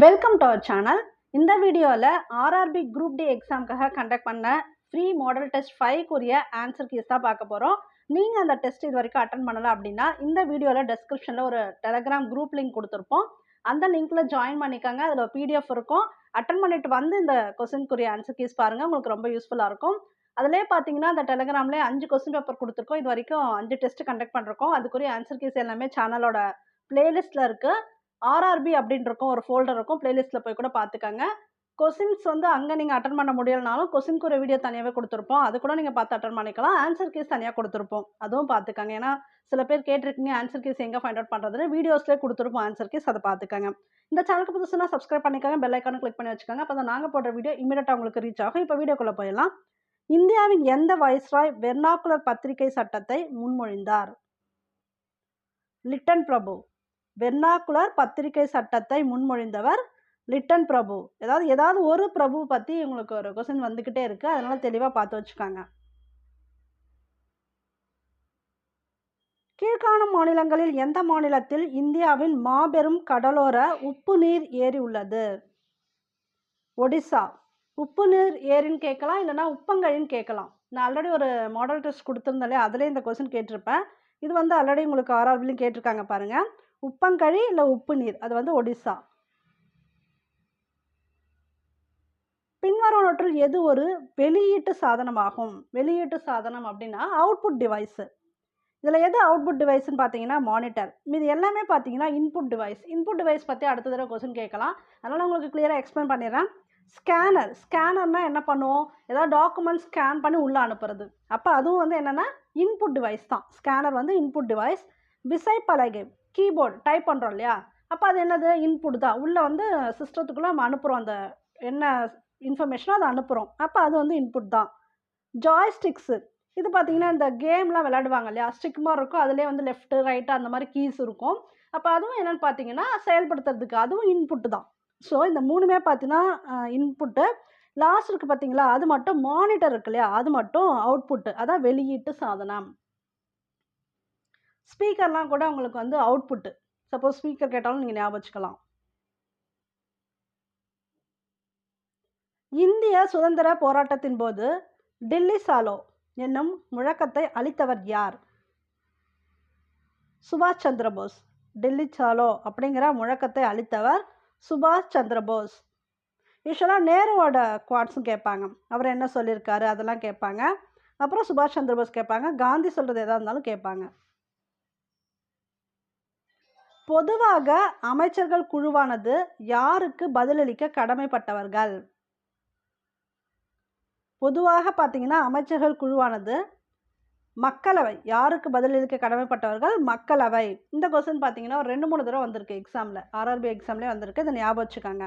Welcome to our channel. இந்த வீடியோவில் RRB group D எக்ஸாமுக்காக கண்டக்ட் பண்ண free model test 5 answer keys தான் பார்க்க போகிறோம். நீங்கள் அந்த டெஸ்ட் இது வரைக்கும் அட்டன் பண்ணலை அப்படின்னா இந்த வீடியோவில் டெஸ்கிரிப்ஷனில் ஒரு டெலகிராம் குரூப் லிங்க் கொடுத்துருப்போம். அந்த லிங்க்கில் ஜாயின் பண்ணிக்கோங்க. அதில் ஒரு பிடிஎஃப் இருக்கும். அட்டன் பண்ணிட்டு வந்து இந்த கொஸ்டினுக்குரிய ஆன்சர் கீஸ் பாருங்கள், உங்களுக்கு ரொம்ப யூஸ்ஃபுல்லாக இருக்கும். அதிலே பார்த்தீங்கன்னா அந்த டெலகிராம்லேயே 5 கொஸ்டின் பேப்பர் கொடுத்துருக்கோம். இது வரைக்கும் 5 டெஸ்ட் கண்டக்ட் பண்ணிருக்கோம். அதுக்குரிய ஆன்சர் கீஸ் எல்லாமே சேனலோட பிளேலிஸ்ட்டில் இருக்குது. ஆர்ஆர்பி அப்படின்னு இருக்கும், ஒரு ஃபோல்டர் இருக்கும், பிளேலிஸ்ட்டில் போய் கூட பார்த்துக்கங்க. கொஸ்டின்ஸ் அங்கே நீங்கள் அட்டன் பண்ண முடியலனாலும் கொஸ்டினுக்கு ஒரு வீடியோ தனியாகவே கொடுத்துருப்போம். அது கூட நீங்கள் பார்த்து அட்டன் பண்ணிக்கலாம். ஆன்சர் கீஸ் தனியாக கொடுத்துருப்போம், அதுவும் பார்த்துக்கங்க. ஏன்னா சில பேர் கேட்டிருக்கீங்க ஆன்சர் கீஸ் எங்கே ஃபைண்ட் அவுட் பண்ணுறதுன்னு. வீடியோஸ்லேயே கொடுத்துருப்போம் ஆன்சர் கீஸ், அதை பார்த்துக்கங்க. இந்த சேனலுக்கு புதுசுனா சப்ஸ்கிரைப் பண்ணிக்கோங்க, பெல் ஐக்கானும் கிளிக் பண்ணி வச்சுக்கோங்க. அப்போ தான் நாங்கள் போடுற வீடியோ இமீடியட்டாக உங்களுக்கு ரீச் ஆகும். இப்போ வீடியோக்குள்ளே போயிடலாம். இந்தியாவின் எந்த வைஸ்ராய் வெர்னாக்குலர் பத்திரிகை சட்டத்தை முன்மொழிந்தார்? லிட்டன் பிரபு. வெர்னாக்குலர் பத்திரிகை சட்டத்தை முன்மொழிந்தவர் லிட்டன் பிரபு. ஏதாவது ஒரு பிரபு பற்றி உங்களுக்கு ஒரு கொஸ்டின் வந்துக்கிட்டே இருக்குது, அதனால் தெளிவாக பார்த்து வச்சுக்காங்க. கீழ்காணும் மாநிலங்களில் எந்த மாநிலத்தில் இந்தியாவின் மாபெரும் கடலோர உப்பு நீர் ஏரி உள்ளது? ஒடிசா. உப்பு நீர் ஏரின்னு கேட்கலாம், இல்லைனா உப்பங்கழின்னு கேட்கலாம். நான் ஆல்ரெடி ஒரு மாடல் டெஸ்ட் கொடுத்துருந்தாலே அதிலே இந்த கொஸ்டின் கேட்டிருப்பேன். இது ஆல்ரெடி உங்களுக்கு ஆர்ஆர்பிலையும் கேட்டிருக்காங்க பாருங்கள். உப்பங்கழி இல்லை உப்பு நீர், அது ஒடிசா. பின்வருவனவற்றில் எது ஒரு வெளியீட்டு சாதனமாகும்? வெளியீட்டு சாதனம் அப்படின்னா அவுட்புட் டிவைஸ். இதில் எது அவுட்புட் டிவைஸ்ன்னு பார்த்தீங்கன்னா மானிட்டர். இது எல்லாமே பார்த்தீங்கன்னா இன்புட் டிவைஸ். இன்புட் டிவைஸ் பற்றி அடுத்த தடவை கொஸ்டின் கேட்கலாம், அதனால் உங்களுக்கு கிளியராக எக்ஸ்பிளைன் பண்ணிடுறேன். ஸ்கேனர். ஸ்கேனர்னால் என்ன பண்ணுவோம்? ஏதாவது டாக்குமெண்ட் ஸ்கேன் பண்ணி உள்ளே அனுப்புறது. அப்போ அதுவும் என்னென்னா இன்புட் டிவைஸ் தான். Scanner input device. விசைப்பலகை, கீபோர்டு டைப் பண்ணுறோம் இல்லையா, அப்போ அது என்னது? இன்புட் தான். உள்ளே சிஸ்டத்துக்குள்ளே நம்ம அனுப்புகிறோம், அந்த என்ன இன்ஃபர்மேஷனோ அதை அனுப்புகிறோம். அப்போ அது இன்புட் தான். ஜாய்ஸ்டிக்ஸு. இது பார்த்தீங்கன்னா இந்த கேம்லாம் விளையாடுவாங்க இல்லையா, ஸ்டிக் மாதிரி இருக்கும், அதிலே லெஃப்ட்டு ரைட்டு அந்த மாதிரி கீஸ் இருக்கும். அப்போ அதுவும் என்னென்னு பார்த்தீங்கன்னா செயல்படுத்துறதுக்கு அதுவும் இன்புட்டு தான். ஸோ இந்த மூணுமே பார்த்தீங்கன்னா இன்புட்டு. லாஸ்ட் இருக்குது பார்த்தீங்களா, அது மட்டும் மானிட்டர் இருக்கு இல்லையா, அது மட்டும் அவுட்புட்டு, அதான் வெளியீட்டு சாதனம். ஸ்பீக்கர்லாம் கூட உங்களுக்கு அவுட்புட்டு. சப்போஸ் ஸ்பீக்கர் கேட்டாலும் நீங்கள் ஞாபகம் வச்சுக்கலாம். இந்திய சுதந்திர போராட்டத்தின் போது டில்லி சாலோ என்னும் முழக்கத்தை அளித்தவர் யார்? சுபாஷ் சந்திர போஸ். டில்லி சாலோ அப்படிங்கிற முழக்கத்தை அளித்தவர் சுபாஷ் சந்திர போஸ். யூஸ்வலாக நேருவோட குவாட்ஸும் கேட்பாங்க, அவர் என்ன சொல்லியிருக்காரு அதெல்லாம் கேட்பாங்க. அப்புறம் சுபாஷ் சந்திர போஸ் கேட்பாங்க, காந்தி சொல்கிறது எதாக இருந்தாலும் கேட்பாங்க. பொதுவாக அமைச்சர்கள் குழுவானது யாருக்கு பதிலளிக்க கடமைப்பட்டவர்கள்? பொதுவாக பார்த்தீங்கன்னா அமைச்சர்கள் குழுவானது மக்களவை. யாருக்கு பதிலளிக்க கடமைப்பட்டவர்கள்? மக்களவை. இந்த கொஸ்டின் பார்த்தீங்கன்னா ஒரு 2-3 தடவை வந்திருக்கு எக்ஸாமில், ஆர்ஆர்பி எக்ஸாம்லேயே வந்திருக்கு, இதை ஞாபகம் வச்சுக்காங்க.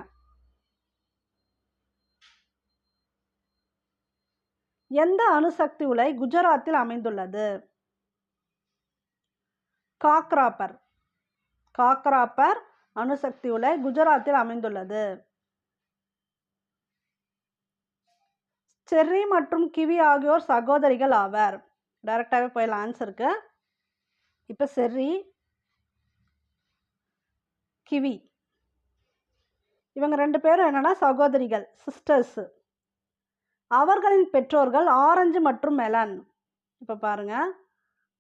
எந்த அணுசக்தி உலை குஜராத்தில் அமைந்துள்ளது? காக்ராப்பர். காக்ராப்பர் அணுசக்தி உலை குஜராத்தில் அமைந்துள்ளது. செர்ரி மற்றும் கிவி ஆகியோர் சகோதரிகள் ஆவர். டைரக்டாகவே போயிடலாம் ஆன்சருக்கு. இப்போ செர்ரி, கிவி, இவங்க 2 பேரும் என்னன்னா சகோதரிகள், சிஸ்டர்ஸ். அவர்களின் பெற்றோர்கள் ஆரஞ்சு மற்றும் மெலன். இப்போ பாருங்க,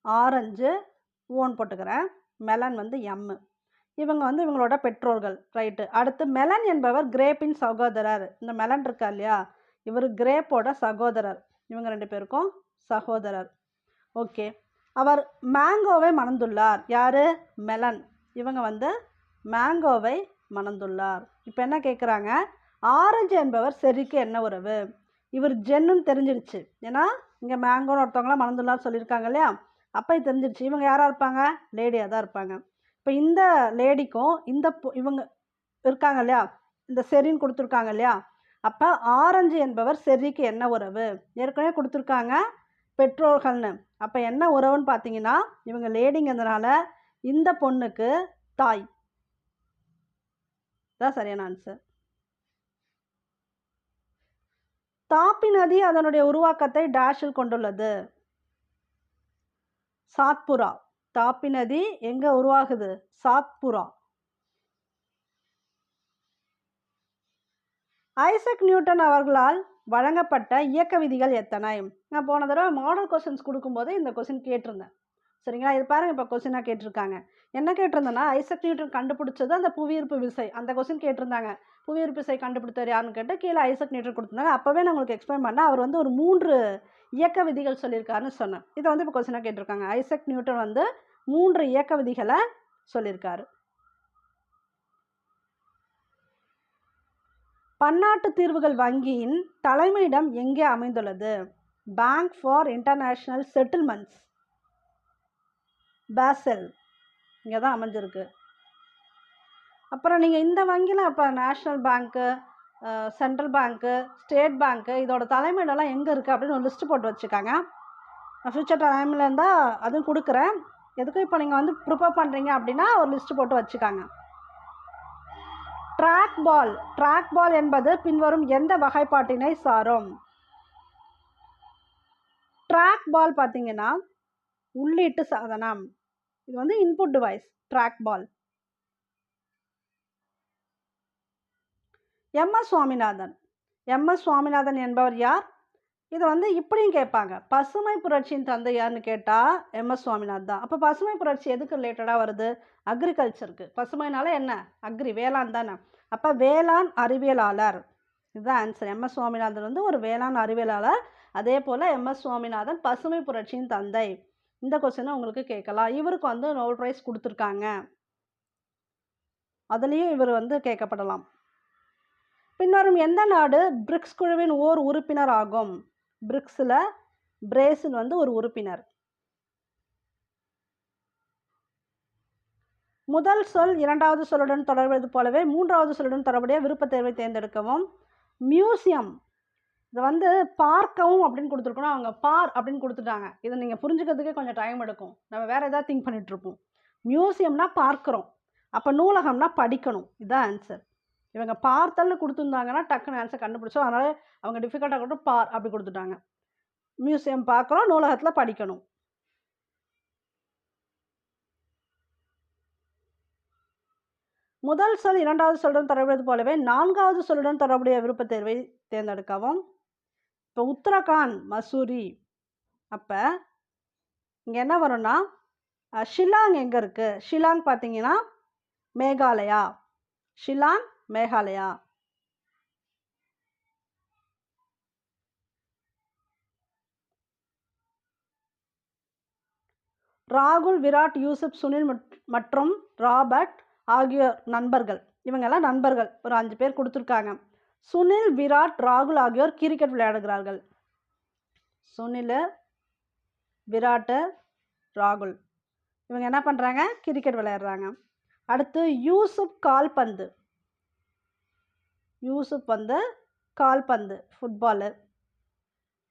ஆரஞ்சு ஓன் போட்டுக்கிறேன், மெலன் எம். இவங்க இவங்களோட பெற்றோர்கள், ரைட்டு. அடுத்து மெலன் என்பவர் கிரேப்பின் சகோதரர். இந்த மெலன் இருக்கா இல்லையா, இவர் கிரேப்போட சகோதரர். இவங்க 2 பேருக்கும் சகோதரர். ஓகே. அவர் மேங்கோவை மணந்துள்ளார். யார்? மெலன். இவங்க மேங்கோவை மணந்துள்ளார். இப்போ என்ன கேட்குறாங்க, ஆரஞ்சு என்பவர் செர்ரிக்கு என்ன உறவு? இவர் ஜென்னுன்னு தெரிஞ்சிருச்சு, ஏன்னா இங்கே மேங்கோன்னு ஒருத்தவங்களாம் மணந்துள்ளார் சொல்லியிருக்காங்க இல்லையா, அப்போ இது தெரிஞ்சிருச்சு. இவங்க யாராக இருப்பாங்க? லேடியாக தான் இருப்பாங்க. இப்போ இந்த லேடிக்கும் இவங்க இருக்காங்க இல்லையா, இந்த செர்ரின்னு கொடுத்துருக்காங்க இல்லையா, அப்போ ஆரஞ்சு என்பவர் செர்ரிக்கு என்ன உறவு? ஏற்கனவே கொடுத்துருக்காங்க பெற்றோர்கள்னு. அப்போ என்ன உறவுன்னு பார்த்தீங்கன்னா இவங்க லேடிங்கிறதுனால இந்த பொண்ணுக்கு தாய் தான் சரியான ஆன்சர். தாப்பி நதி அதனுடைய உருவாக்கத்தை டேஷில் கொண்டுள்ளது. சாத்புரா. தாப்பி நதி எங்கே உருவாகுது? சாத்புரா. ஐசக் நியூட்டன் அவர்களால் வழங்கப்பட்ட இயக்க விதிகள் எத்தனை? நான் போன தடவை மாடல் கொஸ்டின்ஸ் கொடுக்கும்போது இந்த கொஸ்டின் கேட்டிருந்தேன். சரிங்களா? இது பாருங்கள், இப்போ கொஸ்டினாக கேட்டிருக்காங்க. என்ன கேட்டிருந்தேன்னா, ஐசக் நியூட்டன் கண்டுபிடிச்சது அந்த புவியீர்ப்பு விசை, அந்த கொஸ்டின் கேட்டிருந்தாங்க. புவியீர்ப்பு விசை கண்டுபிடித்தவர் யாருன்னு கேட்டு கீழே ஐசக் நியூட்டன் கொடுத்துருந்தாங்க. அப்போவே நான் உங்களுக்கு எக்ஸ்பிளைன் பண்ணேன். அவர் வந்து ஒரு 3 இயக்க விதிகள் சொல்லியிருக்காருன்னு சொன்னேன். இதை வந்து இப்போ கொஸ்டினாக கேட்டிருக்காங்க. ஐசக் நியூட்டன் வந்து 3 இயக்க விதிகளை சொல்லியிருக்காரு. பன்னாட்டு தீர்வுகள் வங்கியின் தலைமையிடம் எங்கே அமைந்துள்ளது? Bank for International Settlements, Basel, இங்கே தான் அமைஞ்சிருக்கு. அப்புறம் நீங்கள் இந்த வங்கியில் இப்போ நேஷ்னல் பேங்க்கு, சென்ட்ரல் பேங்க்கு, ஸ்டேட் பேங்க்கு இதோட தலைமையிடலாம் எங்கே இருக்குது அப்படின்னு ஒரு லிஸ்ட்டு போட்டு வச்சுக்காங்க. நான் ஃப்யூச்சர் டைமில் இருந்தால் அதுவும் கொடுக்குறேன். எதுக்கும் இப்போ நீங்கள் வந்து ப்ரிப்பேர் பண்ணுறீங்க அப்படின்னா ஒரு லிஸ்ட்டு போட்டு வச்சுக்காங்க. ட்ராக் பால் என்பது பின்வரும் எந்த வகைப்பாட்டினை சாரும்? ட்ராக் பால் பார்த்தீங்கன்னா உள்ளீட்டு சாதனம். இது வந்து இன்புட் டிவைஸ். ட்ராக் பால். எம்.எஸ். சுவாமிநாதன் என்பவர் யார்? இதை வந்து இப்படியும் கேட்பாங்க. பசுமை புரட்சியின் தந்தை யாருன்னு கேட்டால் எம்.எஸ். சுவாமிநாதன் தான். அப்போ பசுமை புரட்சி எதுக்கு ரிலேட்டடாக வருது? அக்ரிகல்ச்சருக்கு. பசுமைனால என்ன? அக்ரி, வேளாண் தானே. அப்போ வேளாண் அறிவியலாளர், இதுதான் ஆன்சர். எம்.எஸ். சுவாமிநாதன் வந்து ஒரு வேளாண் அறிவியலாளர். அதே போல் எம்.எஸ். சுவாமிநாதன் பசுமை புரட்சியின் தந்தை. இந்த கொஸ்டினை உங்களுக்கு கேட்கலாம். இவருக்கு வந்து நோபல் பிரைஸ் கொடுத்துருக்காங்க. அதுலேயும் இவர் வந்து கேட்கப்படலாம். பின்வரும் எந்த நாடு பிரிக்ஸ் குழுவின் ஓர் உறுப்பினர் ஆகும்? பிரிக்ஸில் பிரேசில் வந்து ஒரு உறுப்பினர். முதல் சொல் இரண்டாவது சொல்லுடன் தொடர்பது போலவே மூன்றாவது சொல்லுடன் தொடர்புடைய விருப்பத் தேர்வை தேர்ந்தெடுக்கவும். மியூசியம், இதை வந்து பார்க்கவும் அப்படின்னு கொடுத்துருக்கணும். அவங்க பார் அப்படின்னு கொடுத்துட்டாங்க. இதை நீங்கள் புரிஞ்சுக்கிறதுக்கே கொஞ்சம் டைம் எடுக்கும். நம்ம வேறு எதாவது திங்க் பண்ணிகிட்ருப்போம். மியூசியம்னா பார்க்குறோம், அப்போ நூலகம்னா படிக்கணும். இதுதான் ஆன்சர். இவங்க பார்த்தல்னு கொடுத்துருந்தாங்கன்னா டக்குன்னு ஆன்சர் கண்டுபிடிச்சோம். அதனால் அவங்க டிஃபிகல்ட்டாக கூட பார் அப்படி கொடுத்துட்டாங்க. மியூசியம் பார்க்குறோம், நூலகத்தில் படிக்கணும். முதல் சொல் இரண்டாவது சொல்லுடன் தொடர்புடையது போலவே நான்காவது சொல்லுடன் தொடர்புடைய விருப்பத் தேர்வை தேர்ந்தெடுக்கவும். இப்போ உத்தரகாண்ட், மசூரி. அப்போ இங்கே என்ன வரும்னா ஷில்லாங் எங்கே இருக்குது? ஷில்லாங் பார்த்தீங்கன்னா மேகாலயா. ஷில்லாங் மேகாலயா. ராகுல், விராட், யூசுப், சுனில் மற்றும் ராபர்ட் ஆகியோர் நண்பர்கள். இவங்கெல்லாம் நண்பர்கள். ஒரு 5 பேர் கொடுத்துருக்காங்க. சுனில், விராட், ராகுல் ஆகியோர் கிரிக்கெட் விளையாடுகிறார்கள். சுனில், விராட், ராகுல் இவங்க என்ன பண்ணுறாங்க? கிரிக்கெட் விளையாடுறாங்க. அடுத்து யூசுப் கால்பந்து. யூசுப் வந்து கால்பந்து, ஃபுட்பாலு.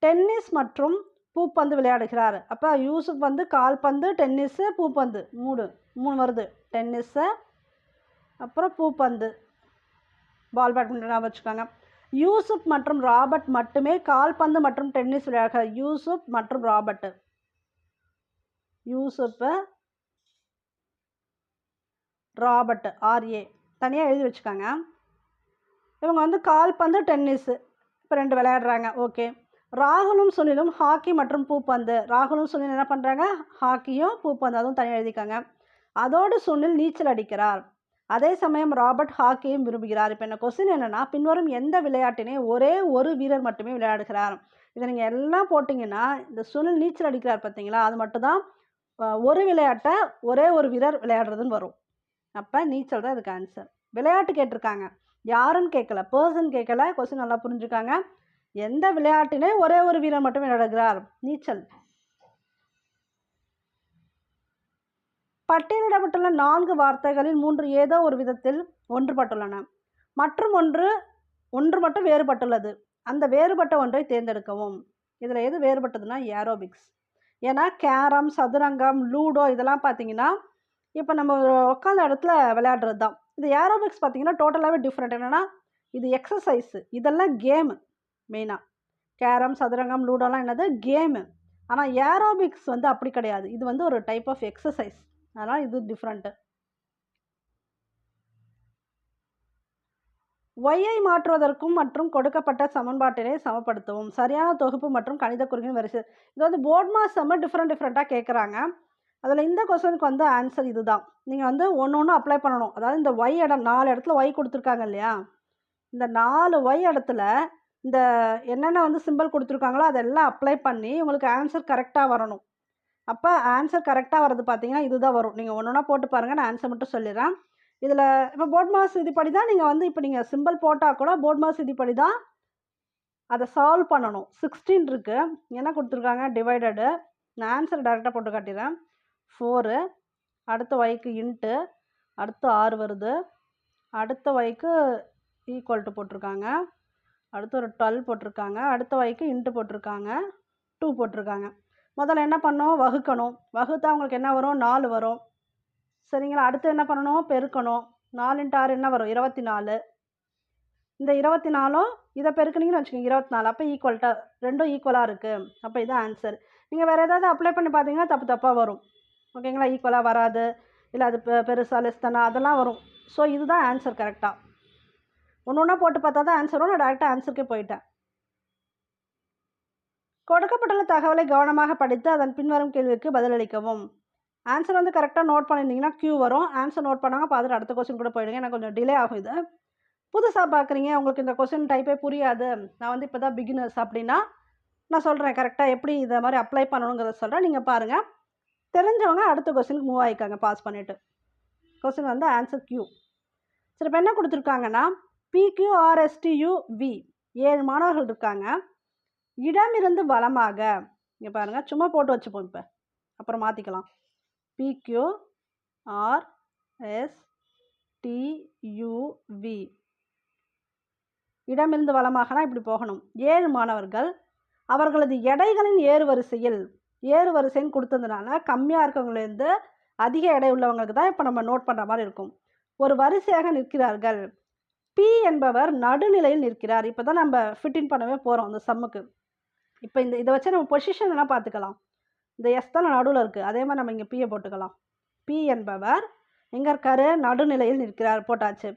டென்னிஸ் மற்றும் பூப்பந்து விளையாடுகிறார். அப்போ யூசுப் வந்து கால்பந்து, டென்னிஸு, பூப்பந்து, மூணு வருது. டென்னிஸு, அப்புறம் பூப்பந்து, பால் பேட்மிண்டன் வச்சுக்கோங்க. யூசுப் மற்றும் ராபர்ட் மட்டுமே கால்பந்து மற்றும் டென்னிஸ் விளையாடுகிறார். யூசுப் மற்றும் ராபர்ட்டு. யூசுப்பு, ராபர்ட், RA தனியாக எழுதி வச்சுக்காங்க. இவங்க வந்து கால்பந்து, டென்னிஸு இப்போ 2 விளையாடுறாங்க. ஓகே. ராகுலும் சுனிலும் ஹாக்கி மற்றும் பூப்பந்து. ராகுலும் சுனில் என்ன பண்ணுறாங்க? ஹாக்கியும் பூப்பந்து, அதுவும் தனியாக எழுதிக்காங்க. அதோடு சுனில் நீச்சல் அடிக்கிறார். அதே சமயம் ராபர்ட் ஹாக்கியும் விரும்புகிறார். இப்போ என்ன கொஸ்டின் என்னென்னா, பின்வரும் எந்த விளையாட்டினை ஒரே ஒரு வீரர் மட்டுமே விளையாடுகிறார்? இதை நீங்கள் எல்லாம் போட்டிங்கன்னா இந்த சுனில் நீச்சல் அடிக்கிறார் பார்த்தீங்களா, அது மட்டும்தான் ஒரு விளையாட்டை ஒரே ஒரு வீரர் விளையாடுறதுன்னு வரும். அப்போ நீச்சல் தான் இதுக்கு ஆன்சர். விளையாட்டு கேட்டிருக்காங்க, யாருன்னு கேட்கல, பர்சன் கேட்கல. கொஸ்டின் நல்லா புரிஞ்சுக்காங்க. எந்த விளையாட்டினை ஒரே ஒரு வீரர் மட்டும் விளையாடுகிறார்? நீச்சல். பட்டியலிடப்பட்டுள்ள 4 வார்த்தைகளில் 3 ஏதோ ஒரு விதத்தில் ஒன்றுபட்டுள்ளன மற்றும் ஒன்று மட்டும் வேறுபட்டுள்ளது. அந்த வேறுபட்ட ஒன்றை தேர்ந்தெடுக்கவும். இதில் எது வேறுபட்டதுன்னா ஏரோபிக்ஸ். ஏன்னா கேரம், சதுரங்கம், லூடோ இதெல்லாம் பார்த்தீங்கன்னா இப்போ நம்ம உட்காந்த இடத்துல விளையாடுறது தான். இது ஏரோபிக்ஸ் பார்த்தீங்கன்னா டோட்டலாகவே டிஃப்ரெண்ட். என்னென்னா இது எக்ஸசைஸு, இதெல்லாம் கேமு. மெயினாக கேரம், சதுரங்கம், லூடோலாம் என்னது? கேமு. ஆனால் ஏரோபிக்ஸ் வந்து அப்படி கிடையாது. இது வந்து ஒரு டைப் ஆஃப் எக்ஸசைஸ். அதனால் இது டிஃப்ரெண்ட்டு. ஒய்யை மாற்றுவதற்கும் மற்றும் கொடுக்கப்பட்ட சமன்பாட்டினை சமப்படுத்தவும். சரியான தொகுப்பு மற்றும் கணித குறிகளின் வரிசை. இது வந்து போர்ட் மாஸ் சம்ம டிஃப்ரெண்ட்டாக கேட்குறாங்க. அதில் இந்த கொஸ்டினுக்கு வந்து ஆன்சர் இதுதான். நீங்கள் வந்து ஒன்று அப்ளை பண்ணணும். அதாவது இந்த ஒய் இடம் 4 இடத்துல ஒய் கொடுத்துருக்காங்க இல்லையா, இந்த 4 ஒய் இடத்துல இந்த என்னென்ன வந்து சிம்பிள் கொடுத்துருக்காங்களோ அதெல்லாம் அப்ளை பண்ணி உங்களுக்கு ஆன்சர் கரெக்டாக வரணும். அப்போ ஆன்சர் கரெக்டாக வரது பார்த்தீங்கன்னா இதுதான் வரும். நீங்கள் ஒன்று போட்டு பாருங்கள், நான் ஆன்சர் மட்டும் சொல்லிடுறேன். இதில் இப்போ போர்ட் மாஸ் விதிப்படி தான் நீங்கள் வந்து இப்போ நீங்கள் சிம்பிள் போட்டால் கூட போர்ட் மாஸ் விதிப்படி தான் அதை சால்வ் பண்ணணும். 16 இருக்குது, என்ன கொடுத்துருக்காங்க டிவைடடு. நான் ஆன்சர் டேரெக்டாக போட்டு காட்டிடுறேன். 4, அடுத்த ஒய்க்கு இன்ட்டு, அடுத்து 6 வருது, அடுத்த ஒய்க்கு ஈக்குவல் டு போட்டிருக்காங்க, அடுத்து ஒரு 12 போட்டிருக்காங்க, அடுத்த ஒய்க்கு இன்ட்டு போட்டிருக்காங்க, 2 போட்டிருக்காங்க. முதல்ல என்ன பண்ணணும், வகுக்கணும். வகுத்தா உங்களுக்கு என்ன வரும், 4 வரும். சரிங்களா. அடுத்து என்ன பண்ணணும், பெருக்கணும். 4 × 6 என்ன வரும், 24. இந்த 24ம் இதை பெருக்குனீங்கன்னு வச்சுக்கோங்க 24. அப்போ ஈக்குவல்ட்டாக ரெண்டும் ஈக்குவலாக இருக்குது. அப்போ இதுதான் ஆன்சர். நீங்கள் வேறு ஏதாவது அப்ளை பண்ணி பார்த்தீங்கன்னா தப்பாக வரும். ஓகேங்களா. ஈக்குவலாக வராது, இல்லை அது பெருசாக லெஸ் தானா அதெல்லாம் வரும். ஸோ இதுதான் ஆன்சர் கரெக்டாக. ஒன்று போட்டு பார்த்தா தான் ஆன்சர் வரும். நான் டேரெக்டாக ஆன்சருக்கே போயிட்டேன். கொடுக்கப்பட்டுள்ள தகவலை கவனமாக படித்து அதன் பின்வரும் கேள்விக்கு பதிலளிக்கவும். ஆன்சர் வந்து கரெக்டாக நோட் பண்ணியிருந்தீங்கன்னா Q வரும். ஆன்சர் நோட் பண்ணாங்க பார்த்துட்டு அடுத்த கொஸ்டின் கூட போயிடுங்க. எனக்கு கொஞ்சம் டிலே ஆகும். இது புதுசாக பார்க்குறீங்க, உங்களுக்கு இந்த கொஸ்டின் டைப்பே புரியாது, நான் வந்து இப்போ தான் பிகினர்ஸ் அப்படின்னா நான் சொல்கிறேன் கரெக்டாக எப்படி இதை மாதிரி அப்ளை பண்ணணுங்கிறத சொல்கிறேன். நீங்கள் பாருங்கள், தெரிஞ்சவங்க அடுத்த கொஸ்டினுக்கு மூவ் ஆகிக்காங்க பாஸ் பண்ணிவிட்டு. கொஸ்டின் வந்து ஆன்சர் Q. சரி, இப்போ என்ன கொடுத்துருக்காங்கன்னா PQRSTUV 7 மாணவர்கள் இருக்காங்க. இடமிருந்து வலமாக, இங்கே பாருங்கள் சும்மா போட்டு வச்சுப்போம், இப்போ அப்புறம் மாற்றிக்கலாம். PQRSTUV இடமிருந்து வலமாகனா இப்படி போகணும். 7 மாணவர்கள் அவர்களது எடைகளின் ஏறுவரிசைன்னு கொடுத்ததுனால கம்மியாக இருக்கவங்கலேருந்து அதிக எடை உள்ளவங்களுக்கு தான் இப்போ நம்ம நோட் பண்ணுற மாதிரி இருக்கும். ஒரு வரிசையாக நிற்கிறார்கள். P என்பவர் நடுநிலையில் நிற்கிறார். இப்போ தான் நம்ம ஃபிட்டின் பண்ணவே போகிறோம் அந்த சம்முக்கு. இப்போ இதை வச்சு நம்ம பொசிஷன் எல்லாம் பார்த்துக்கலாம். இந்த எஸ் தான் நடுவில் இருக்குது, அதே மாதிரி நம்ம இங்கே Pயை போட்டுக்கலாம். P என்பவர் எங்கே இருக்காரு, நடுநிலையில் நிற்கிறார் போட்டாச்சு.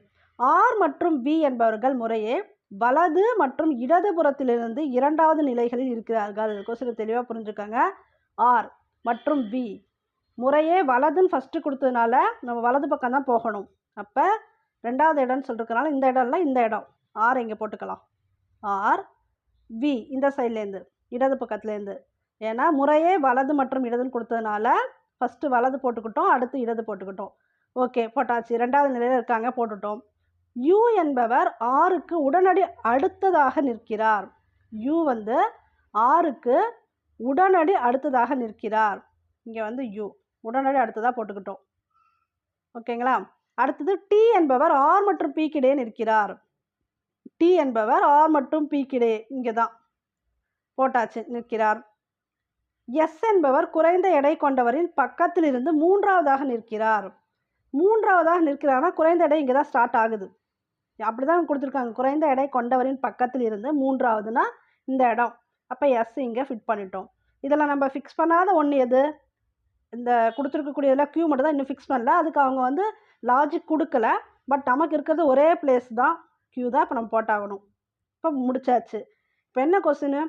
R மற்றும் V என்பவர்கள் முறையே வலது மற்றும் இடதுபுறத்திலிருந்து இரண்டாவது நிலைகளில் இருக்கிறார்கள். கொஸ்டின் தெளிவாக புரிஞ்சுக்காங்க. R மற்றும் V முறையே வலதுன்னு ஃபஸ்ட்டு கொடுத்ததுனால நம்ம வலது பக்கம் தான் போகணும். அப்போ ரெண்டாவது இடம்னு சொல்லிருக்கனால இந்த இடம் இல்லை, இந்த இடம் R இங்கே போட்டுக்கலாம். R V இந்த சைட்லேருந்து இடது பக்கத்துலேருந்து, ஏன்னா முறையே வலது மற்றும் இடதுன்னு கொடுத்ததுனால ஃபஸ்ட்டு வலது போட்டுக்கிட்டோம், அடுத்து இடது போட்டுக்கிட்டோம். ஓகே போட்டாச்சு. ரெண்டாவது நிலையில் இருக்காங்க போட்டுட்டோம். U என்பவர் Rக்கு உடனடி அடுத்ததாக நிற்கிறார். U வந்து Rக்கு உடனடி அடுத்ததாக நிற்கிறார். இங்கே வந்து U உடனடி அடுத்ததாக போட்டுக்கிட்டோம். ஓகேங்களா. அடுத்தது T என்பவர் R மற்றும் P கிடையே நிற்கிறார். T என்பவர் R மற்றும் P கிடையே இங்கே தான் போட்டாச்சு, நிற்கிறார். S என்பவர் குறைந்த எடை கொண்டவரின் பக்கத்தில் இருந்து மூன்றாவதாக நிற்கிறார். மூன்றாவதாக நிற்கிறார்னா குறைந்த எடை இங்கே தான் ஸ்டார்ட் ஆகுது. அப்படி தான் கொடுத்துருக்காங்க, குறைந்த எடை கொண்டவரின் பக்கத்தில் இருந்து மூன்றாவதுனா இந்த இடம். அப்போ எஸ் இங்கே ஃபிட் பண்ணிட்டோம். இதில் நம்ம ஃபிக்ஸ் பண்ணாத ஒன்று எது, இந்த கொடுத்துருக்கக்கூடியதில் Q மட்டும் தான் இன்னும் ஃபிக்ஸ் பண்ணல. அதுக்கு அவங்க வந்து லாஜிக் கொடுக்கல. பட் நமக்கு இருக்கிறது ஒரே பிளேஸ் தான், Q தான். இப்போ நம்ம போட்டாகணும். இப்போ முடிச்சாச்சு. இப்போ என்ன கொஸ்டின்,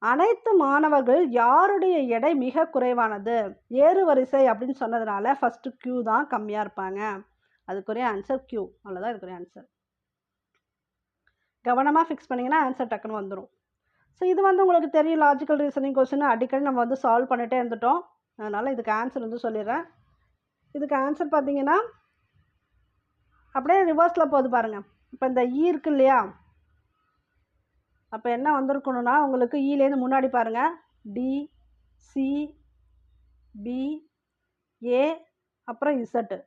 அனைத்து மாணவர்கள் யாருடைய எடை மிக குறைவானது, ஏறு வரிசை அப்படின்னு சொன்னதுனால ஃபஸ்ட்டு Q தான் கம்மியாக இருப்பாங்க. அதுக்குரிய ஆன்சர் Q. அவ்வளோதான் இதுக்குரிய ஆன்சர். கவனமாக ஃபிக்ஸ் பண்ணிங்கன்னா ஆன்சர் டக்குன்னு வந்துடும். ஸோ இது வந்து உங்களுக்கு தெரியும், லாஜிக்கல் ரீசனிங் கொஸ்டின் அடிக்கடி நம்ம வந்து சால்வ் பண்ணிகிட்டே இருந்துட்டோம். அதனால் இதுக்கு ஆன்சர் வந்து சொல்லிடுறேன். இதுக்கு ஆன்சர் பார்த்தீங்கன்னா அப்படியே ரிவர்ஸில் போகுது பாருங்கள். இப்போ இந்த ஈ இருக்கு இல்லையா, அப்போ என்ன வந்திருக்கணும்னா உங்களுக்கு ஈலேருந்து முன்னாடி பாருங்கள், டி சி பி ஏ அப்புறம் இசட்டு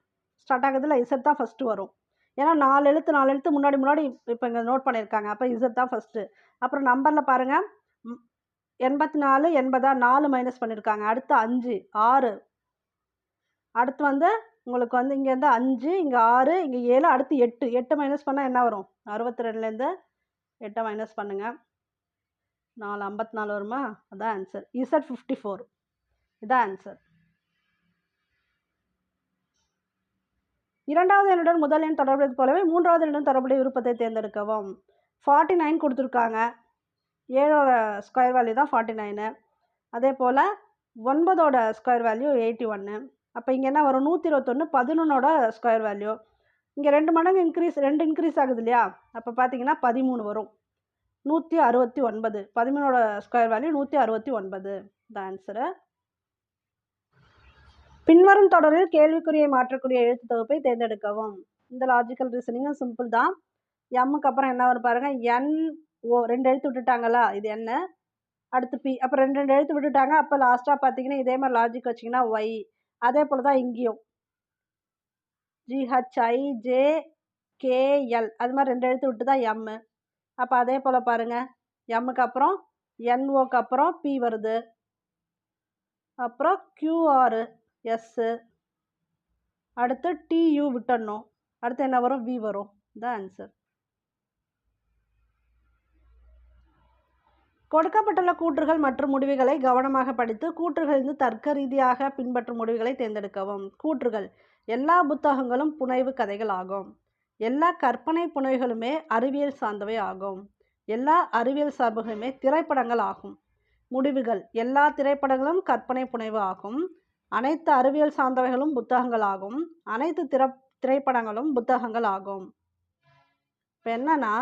ஸ்டார்ட் ஆகுதுல. இசட் தான் ஃபஸ்ட்டு வரும். ஏன்னா 4 எழுத்து முன்னாடி இப்போ இங்கே நோட் பண்ணியிருக்காங்க. அப்போ இசட் தான் ஃபஸ்ட்டு. அப்புறம் நம்பரில் பாருங்கள் 84 80 4 மைனஸ் பண்ணியிருக்காங்க. அடுத்து 5 6, அடுத்து வந்து உங்களுக்கு வந்து இங்கேருந்து 5 இங்கே 6 இங்கே 7 அடுத்து 8 மைனஸ் பண்ணால் என்ன வரும், 62லேருந்து 8 மைனஸ் பண்ணுங்கள், 4 54 வருமா, அதான் ஆன்சர். இசட் 54, இதான் ஆன்சர். இரண்டாவது எண்ணுடன் முதல் எண் தொடர்புடையது போலவே மூன்றாவது எண்ணுடன் தொடர்புடைய விருப்பத்தை தேர்ந்தெடுக்கவும். 49 கொடுத்துருக்காங்க. 7ஓட ஸ்கொயர் வேல்யூ தான் 49. அதே போல் 9ஓட ஸ்கொயர் வேல்யூ 81. அப்போ இங்கே என்ன வரும்? 121 11ஓட ஸ்கொயர் வேல்யூ. இங்கே 2 மடங்கு ரெண்டு இன்க்ரீஸ் ஆகுது இல்லையா? அப்போ பார்த்தீங்கன்னா 13 வரும். 169. 13ஓட ஸ்கொயர் வேல்யூ 169 த ஆன்சரு. பின்வரும் தொடரில் கேள்விக்குறியை மாற்றக்கூடிய எழுத்து தொகுப்பை தேர்ந்தெடுக்கவும். இந்த லாஜிக்கல் ரீசனிங்கும் சிம்பிள் தான். எம்முக்கு அப்புறம் என்ன வரும் பாருங்கள், NO 2 எழுத்து விட்டுட்டாங்களா, இது என்ன, அடுத்து P, அப்போ 2 எழுத்து விட்டுட்டாங்க. அப்போ லாஸ்ட்டாக பார்த்தீங்கன்னா இதே மாதிரி லாஜிக் வச்சிங்கன்னா Y. அதே போல் தான் இங்கேயும் GHIJKL அது மாதிரி 2 எழுத்து விட்டு தான் M. அப்போ அதே போல் பாருங்கள், எம்முக்கு அப்புறம் NOக்கு அப்புறம் P வருது, அப்புறம் QR S, அடுத்து TU விட்டுடணும், அடுத்து என்ன வரும்? V வரும். The answer. கொடுக்கப்பட்டுள்ள கூற்றுகள் மற்றும் முடிவுகளை கவனமாக படித்து கூற்றுகளிலிருந்து தர்க்க ரீதியாக பின்பற்றும் முடிவுகளை தேர்ந்தெடுக்கவும். கூற்றுகள்: எல்லா புத்தகங்களும் புனைவு கதைகள் ஆகும். எல்லா கற்பனை புனைவுகளுமே அறிவியல் சார்ந்தவை ஆகும். எல்லா அறிவியல் சார்புகளுமே திரைப்படங்கள் ஆகும். முடிவுகள்: எல்லா திரைப்படங்களும் கற்பனை புனைவு ஆகும். அனைத்து அறிவியல் சார்ந்தவைகளும் புத்தகங்கள் ஆகும். அனைத்து திரைப்படங்களும் புத்தகங்கள் ஆகும். இப்போ என்னன்னா,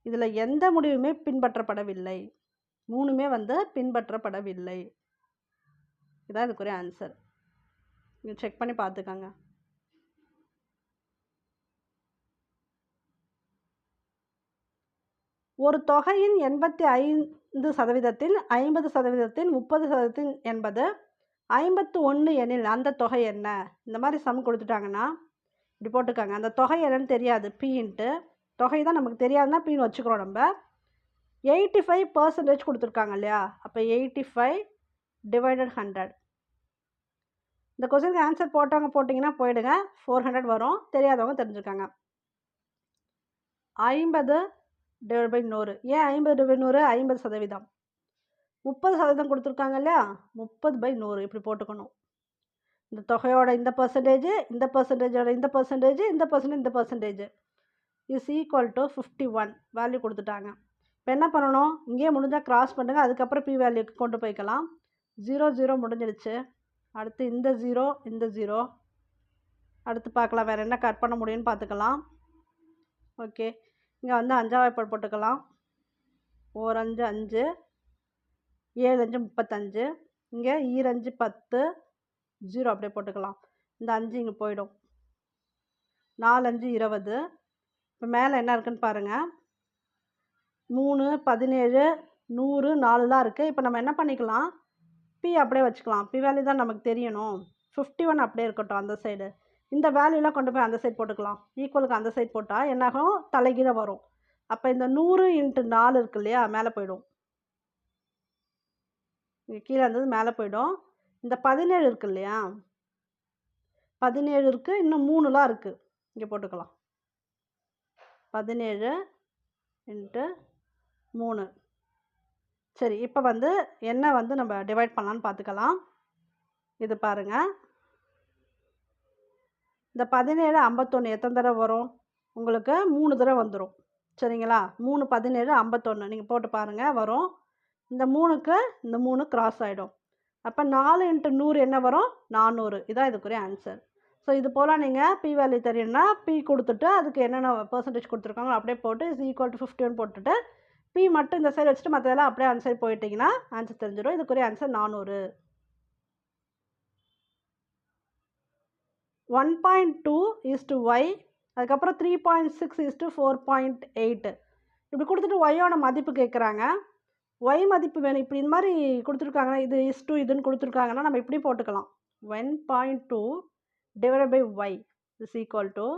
இதில் எந்த முடிவுமே பின்பற்றப்படவில்லை. 3மே பின்பற்றப்படவில்லை. இதான் இதுக்குரிய ஆன்சர். நீங்கள் செக் பண்ணி பார்த்துக்கோங்க. ஒரு தொகையின் 85%, 50%, 30% என்பது 51 எனில் அந்த தொகை என்ன? இந்த மாதிரி சம் கொடுத்துட்டாங்கன்னா இப்படி போட்டுக்காங்க. அந்த தொகை என்னன்னு தெரியாது, P தொகை தான் நமக்கு தெரியாதுன்னா Pன்னு வச்சுக்கிறோம். நம்ம 85% கொடுத்துருக்காங்க இல்லையா? அப்போ 85 / 100. இந்த கொஸ்டினுக்கு ஆன்சர் போட்டிங்கன்னா போயிடுங்க, 400 வரும். தெரியாதவங்க தெரிஞ்சுக்காங்க. 50 / 100. ஏன் 50 / 100? 50%. 30% கொடுத்துருக்காங்க இல்லையா? 30/100 இப்படி போட்டுக்கணும். இந்த தொகையோட இந்த பர்சன்டேஜ், இந்த பர்சன்டேஜோட இந்த பர்சன்டேஜ், இந்த percentage is equal to 51 value கொடுத்துட்டாங்க. இப்போ என்ன பண்ணணும்? இங்கேயே முடிஞ்சால் கிராஸ் பண்ணுங்க, அதுக்கப்புறம் P வேல்யூக்கு கொண்டு போய்க்கலாம். 0 0 முடிஞ்சிடுச்சு. அடுத்து இந்த 0 இந்த 0. அடுத்து பார்க்கலாம் வேறு என்ன கட் பண்ண முடியும்னு பார்த்துக்கலாம். ஓகே, இங்கே 5 போட்டுக்கலாம். 1 5 5, 7 5 35, இங்கே 2 5 10, 0 அப்படியே போட்டுக்கலாம். இந்த 5 இங்கே போயிடும். 4 5 20. இப்போ மேலே என்ன இருக்குன்னு பாருங்கள், 3 17 100 4 தான் இருக்குது. இப்போ நம்ம என்ன பண்ணிக்கலாம்? P அப்படியே வச்சுக்கலாம். P வேல்யூ தான் நமக்கு தெரியணும். 51 அப்படியே இருக்கட்டும் அந்த சைடு. இந்த வேல்யூலாம் கொண்டு போய் அந்த சைடு போட்டுக்கலாம். ஈக்குவலுக்கு அந்த சைடு போட்டால் என்னாகும்? தலைகீழ வரும். அப்போ இந்த 100 × 4 இருக்கு இல்லையா? மேலே போயிடும். இங்கே கீழே இருந்தது மேலே போயிடும். இந்த 17 இருக்கு இல்லையா? 17 இருக்குது, இன்னும் 3லாம் இருக்குது. இங்கே போட்டுக்கலாம். 17 × 3. சரி, இப்போ என்ன நம்ம டிவைட் பண்ணலான்னு பார்த்துக்கலாம். இது பாருங்கள், இந்த 17 51 எத்தனை தடவை வரும்? உங்களுக்கு 3 தடவை வந்துடும். சரிங்களா? 3 17 51 நீங்கள் போட்டு பாருங்கள் வரும். இந்த 3க்கு இந்த 3 கிராஸ் ஆகிடும். அப்போ 4 × 100 என்ன வரும்? 400. இதான் இதுக்குரிய ஆன்சர். ஸோ இது போல் நீங்கள் P வேல்யூ தெரியும்னா P கொடுத்துட்டு அதுக்கு என்னென்ன பர்சன்டேஜ் கொடுத்துருக்காங்களோ அப்படியே போட்டு இஸ் ஈக்குவல் டு 51 போட்டுட்டு P மட்டும் இந்த சைடு வச்சுட்டு மற்றதெல்லாம் அப்படியே அந்த சைடு போயிட்டிங்கன்னா ஆன்சர் தெரிஞ்சிடும். இதுக்குரிய ஆன்சர் 400. 1.2 y, அதுக்கப்புறம் 3.6 4.8 இப்படி கொடுத்துட்டு ஒய்யோட மதிப்பு கேட்குறாங்க. ஒய் மதிப்பு வேணும். இப்படி இந்த மாதிரி கொடுத்துருக்காங்கன்னா இது இதுன்னு கொடுத்துருக்காங்கன்னா நம்ம இப்படி போட்டுக்கலாம். 1.2 / y இஸ் ஈக்குவல் டு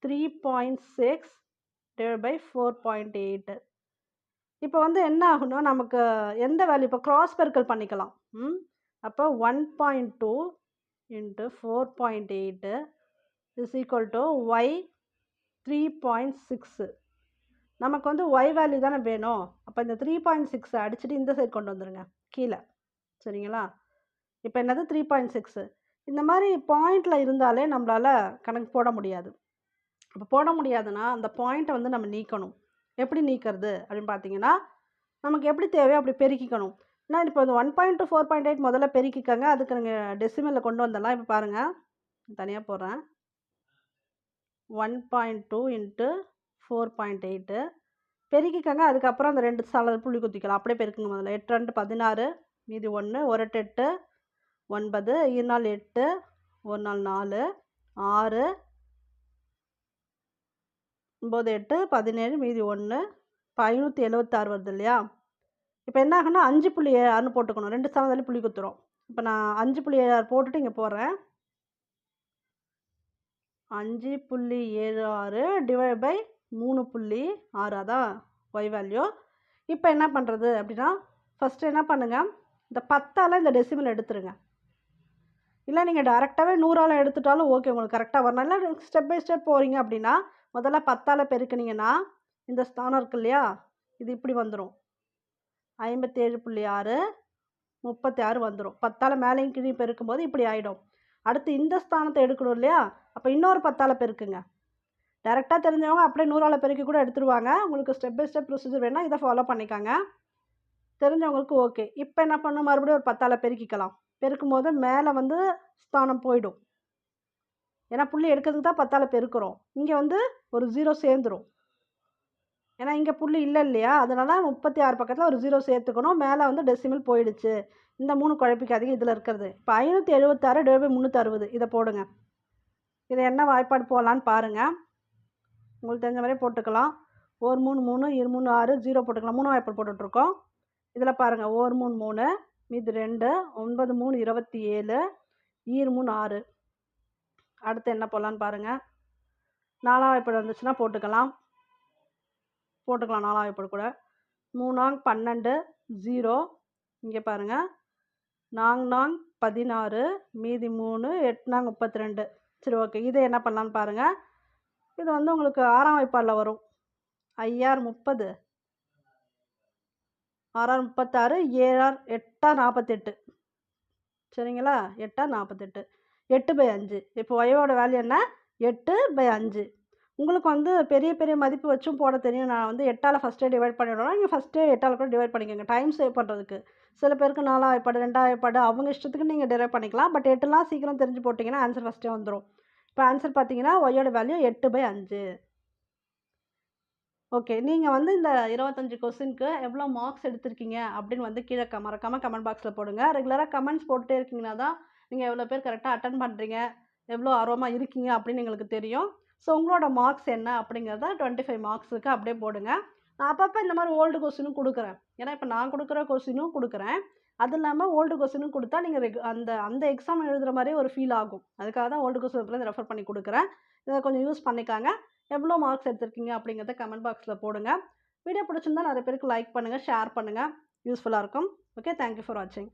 3.6 / 4.8. இப்போ என்ன ஆகுனா நமக்கு எந்த வேல்யூ இப்போ கிராஸ் பெருக்கல் பண்ணிக்கலாம். அப்போ 1.2 × 4.8 இஸ் ஈக்குவல் டு y 3.6. நமக்கு y வேல்யூ தானே வேணும். அப்போ இந்த 3.6 அடிச்சுட்டு இந்த சைடு கொண்டு வந்துடுங்க கீழே. சரிங்களா? இப்போ என்னது 3.6. இந்த மாதிரி பாயிண்டில் இருந்தாலே நம்மளால் கணக்கு போட முடியாது. அப்போ போட முடியாதுன்னா அந்த பாயிண்ட்டை வந்து நம்ம நீக்கணும். எப்படி நீக்கிறது அப்படின்னு பார்த்தீங்கன்னா, நமக்கு எப்படி தேவையோ அப்படி பெருக்கிக்கணும். நான் இப்போ இந்த 1.2 4.8 முதல்ல பெருக்கிக்கங்க. அதுக்கு நீங்கள் டெசிமலில் கொண்டு வந்துடலாம். இப்போ பாருங்கள், தனியாக போடுறேன். 1.2 × 4.8 பெருக்கிக்கங்க. அதுக்கப்புறம் அந்த 2 சால புள்ளி குத்திக்கலாம். அப்படியே பெருக்குங்க முதல்ல. 8 2 16 மீதி 1 1 8 9 4 8 1 4 4 6 9 8 17 மீதி 1 இப்போ 576 வருது இல்லையா? இப்போ என்ன ஆகுன்னா 5.6ன்னு போட்டுக்கணும். 2 சாதம் புள்ளி குத்துரும். இப்போ நான் 5.76 போட்டுட்டு இங்கே போடுறேன். 5.76 டிவைட் பை 3.6 அதான் ஒய் வேல்யூ. இப்போ என்ன பண்ணுறது அப்படின்னா, ஃபஸ்ட்டு என்ன பண்ணுங்கள், இந்த 10ஆல் இந்த டெசிமல் எடுத்துருங்க. இல்லை நீங்கள் டேரெக்டாகவே 100ஆல் எடுத்துட்டாலும் ஓகே, உங்களுக்கு கரெக்டாக வரணும். இல்லை ஸ்டெப் பை ஸ்டெப் போகிறீங்க அப்படின்னா, முதல்ல 10ஆல் பெருக்குனீங்கன்னா இந்த ஸ்தானம் இருக்கு இல்லையா, இது இப்படி வந்துடும். 57.6 36 வந்துடும். 10ஆல் மேலேயும் கீழே பெருக்கும்போது இப்படி ஆகிடும். அடுத்து இந்த ஸ்தானத்தை எடுக்கணும் இல்லையா, அப்போ இன்னொரு 10ஆல் பெருக்குங்க. டேரெக்டாக தெரிஞ்சவங்க அப்படியே 100ஆல் பெருக்கி கூட எடுத்துருவாங்க. உங்களுக்கு ஸ்டெப் பை ஸ்டெப் ப்ரொசீஜர் வேணால் இதை ஃபாலோ பண்ணிக்காங்க. தெரிஞ்சவங்களுக்கு ஓகே. இப்போ என்ன பண்ணணும், மறுபடியும் ஒரு 10ஆல் பெருக்கிக்கலாம். பெருக்கும் போது மேலே வந்து ஸ்தானம் போயிடும். ஏன்னா புள்ளி எடுக்கிறதுக்கு தான் 10ஆல் பெருக்கிறோம். இங்கே வந்து ஒரு 0 சேர்ந்துடும். ஏன்னா இங்கே புள்ளி இல்லை இல்லையா, அதனால 36 பக்கத்தில் ஒரு 0 சேர்த்துக்கணும். மேலே வந்து டெசிமல் போயிடுச்சு. இந்த 3 குழப்பிக்காதீங்க, இதில் இருக்கிறது. இப்போ 576 டிவைட் பை 360 இதை போடுங்க. இதை என்ன வாய்ப்பாடு போடலான்னு பாருங்கள். உங்களுக்கு தெரிஞ்ச மாதிரியே போட்டுக்கலாம். 1 3 3 2 3 6 0 போட்டுக்கலாம். 3 வாய்ப்பாடு போட்டுட்ருக்கோம். இதில் பாருங்கள், 1 3 3 மீது 2 9 3 27 3 6. அடுத்து என்ன போடலான்னு பாருங்கள். 4ஆம் வாய்ப்பாடு வந்துச்சுன்னா போட்டுக்கலாம். 4ஆம் வாய்ப்பாடு கூட 3 12 0. இங்கே பாருங்கள், 4 16 மீதி 3 8 32. சரி ஓகே. இதை என்ன பண்ணலான்னு பாருங்கள். இது வந்து உங்களுக்கு 6ஆம் வாய்ப்பாடில் வரும். 5 30 6 36 7 8 48. சரிங்களா? 8 48 8/5. இப்போ ஒய்யோட வேல்யூ என்ன, 8/5. உங்களுக்கு வந்து பெரிய பெரிய மதிப்பு வச்சும் போட தெரியும். நான் வந்து 8ஆல் ஃபஸ்ட்டே டிவைட் பண்ணிவிடுவேன். நீங்கள் ஃபஸ்ட்டே 8ஆல் கூட டிவைட் பண்ணிக்கோங்க, டைம் சேவ் பண்ணுறதுக்கு. சில பேருக்கு 4ஆம் வாய்ப்பாடு 2ஆம் வாய்ப்பாடு அவங்க இஷ்டத்துக்கு நீங்கள் டிரைவ் பண்ணிக்கலாம். பட் 8லாம் சீக்கிரம் தெரிஞ்சு போட்டிங்கன்னா ஆன்சர் ஃபஸ்ட்டே வந்துடும். இப்போ ஆன்சர் பார்த்தீங்கன்னா ஒய்யோட வேல்யூ 8/5. ஓகே. நீங்கள் வந்து இந்த 25 கொஸ்டினுக்கு எவ்வளோ மார்க்ஸ் எடுத்திருக்கீங்க அப்படின்னு வந்து கீழே மறக்காமல் கமெண்ட் பாக்ஸில் போடுங்க. ரெகுலராக கமெண்ட்ஸ் போட்டுகிட்டே இருக்கீங்கன்னா தான் நீங்கள் எவ்வளோ பேர் கரெக்டாக அட்டன் பண்ணுறீங்க, எவ்வளோ ஆர்வமாக இருக்கீங்க அப்படின்னு எங்களுக்கு தெரியும். ஸோ உங்களோட மார்க்ஸ் என்ன அப்படிங்கிறத 25 மார்க்ஸுக்கு அப்படியே போடுங்க. நான் அப்பப்போ இந்த மாதிரி ஓல்டு கொஸ்டினும் கொடுக்குறேன். ஏன்னா இப்போ நான் கொடுக்குற கொஸ்டினும் கொடுக்குறேன். அது இல்லாமல் ஓல்டு கொஸ்டினும் கொடுத்தா நீங்கள் அந்த அந்த எக்ஸாம் எழுதுகிற மாதிரி ஒரு ஃபீல் ஆகும். அதுக்காக தான் ஓல்டு கொஸ்டின் ரெஃபர் பண்ணி கொடுக்குறேன். இதை கொஞ்சம் யூஸ் பண்ணிக்காங்க. எவ்வளோ மார்க்ஸ் எடுத்திருக்கீங்க அப்படிங்கிறத கமெண்ட் பாக்ஸில் போடுங்க. வீடியோ பிடிச்சிருந்தா நிறைய பேருக்கு லைக் பண்ணுங்கள், ஷேர் பண்ணுங்கள். யூஸ்ஃபுல்லாக இருக்கும். ஓகே, தேங்க்யூ ஃபார் வாட்சிங்.